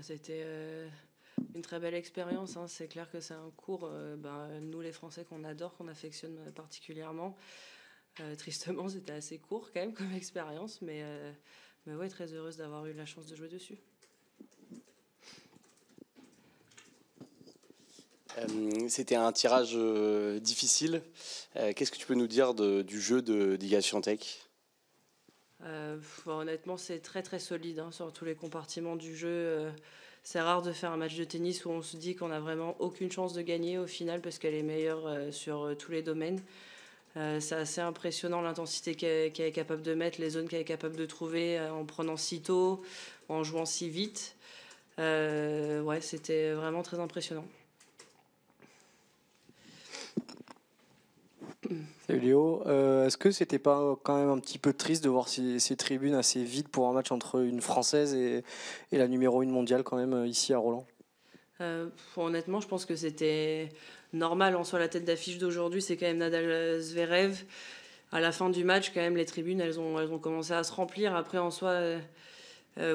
C'était une très belle expérience, hein. C'est clair que c'est un cours, nous les Français, qu'on adore, qu'on affectionne particulièrement. Tristement, c'était assez court quand même comme expérience, mais ouais, très heureuse d'avoir eu la chance de jouer dessus. C'était un tirage difficile. Qu'est-ce que tu peux nous dire du jeu d'Iga Swiatek? Honnêtement, c'est très très solide, hein, sur tous les compartiments du jeu. C'est rare de faire un match de tennis où on se dit qu'on n'a vraiment aucune chance de gagner au final parce qu'elle est meilleure sur tous les domaines. C'est assez impressionnant l'intensité qu'elle est capable de mettre, les zones qu'elle est capable de trouver en prenant si tôt, en jouant si vite. Ouais, c'était vraiment très impressionnant. Salut Léo, est-ce que c'était pas quand même un petit peu triste de voir ces tribunes assez vides pour un match entre une Française et la numéro 1 mondiale quand même ici à Roland? Honnêtement, je pense que c'était normal. En soi, la tête d'affiche d'aujourd'hui, c'est quand même Nadal-Zverev. À la fin du match, quand même, les tribunes, elles ont commencé à se remplir. Après, en soi,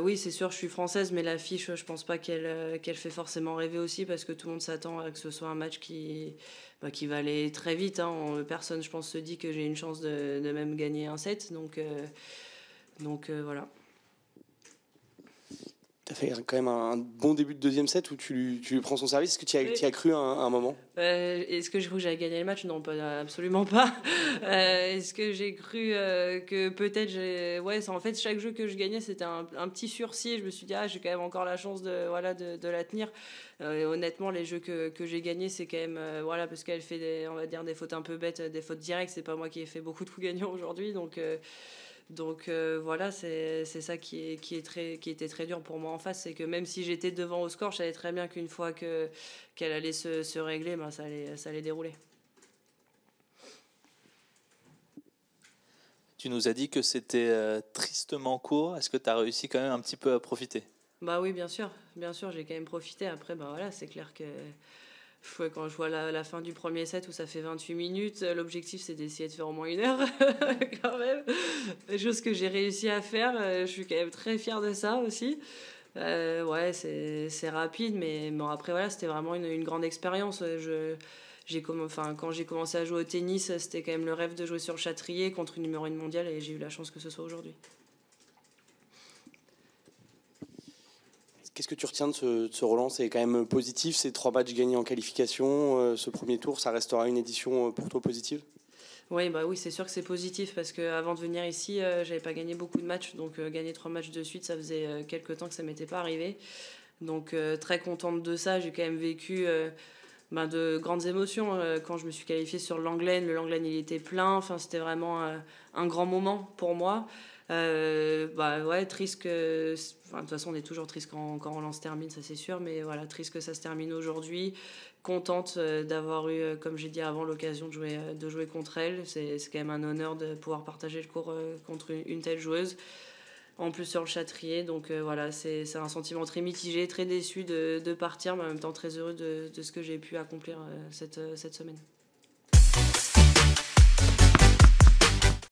oui, c'est sûr, je suis française, mais l'affiche, je pense pas qu'elle fait forcément rêver aussi, parce que tout le monde s'attend à que ce soit un match qui va aller très vite, hein. Personne, je pense, se dit que j'ai une chance de même gagner un set. Donc voilà. Tu as fait quand même un bon début de deuxième set où tu lui prends son service. Est-ce que tu y as cru à un moment? Est-ce que j'ai cru que j'allais gagner le match? Non, absolument pas. Est-ce que j'ai cru que peut-être ouais, en fait, chaque jeu que je gagnais, c'était un petit sursis. Je me suis dit, j'ai quand même encore la chance de la tenir. Honnêtement, les jeux que j'ai gagnés, c'est quand même parce qu'elle fait on va dire des fautes un peu bêtes, des fautes directes. C'est pas moi qui ai fait beaucoup de coups gagnants aujourd'hui, donc voilà, c'est ça qui était très dur pour moi en face. C'est que même si j'étais devant au score, je savais très bien qu'une fois qu'elle allait se régler, ça allait dérouler. Tu nous as dit que c'était tristement court. Est-ce que tu as réussi quand même un petit peu à profiter? Bah oui, bien sûr, j'ai quand même profité. Après, c'est clair que quand je vois la fin du premier set où ça fait 28 minutes, l'objectif c'est d'essayer de faire au moins 1 heure quand même. Chose que j'ai réussi à faire, je suis quand même très fière de ça aussi. Ouais, c'est rapide, mais bon, après voilà, c'était vraiment une grande expérience. Quand j'ai commencé à jouer au tennis, c'était quand même le rêve de jouer sur le Châtrier contre une numéro 1 mondiale, et j'ai eu la chance que ce soit aujourd'hui. Qu'est-ce que tu retiens de ce Roland? C'est quand même positif, ces 3 matchs gagnés en qualification. Ce premier tour, ça restera une édition pour toi positive? Oui, c'est sûr que c'est positif, parce qu'avant de venir ici, j'avais pas gagné beaucoup de matchs. Donc gagner 3 matchs de suite, ça faisait quelques temps que ça m'était pas arrivé. Donc très contente de ça. J'ai quand même vécu de grandes émotions quand je me suis qualifiée sur le Langlaine. Le Langlaine, il était plein. Enfin, c'était vraiment un grand moment pour moi. Ouais, triste que... de toute façon, on est toujours triste quand Roland se termine, ça c'est sûr. Mais voilà, triste que ça se termine aujourd'hui. Contente d'avoir eu, comme j'ai dit avant, l'occasion de jouer contre elle. C'est quand même un honneur de pouvoir partager le court contre une telle joueuse. En plus sur le Châtrier, donc voilà, c'est un sentiment très mitigé, très déçu de partir, mais en même temps très heureux de ce que j'ai pu accomplir cette semaine.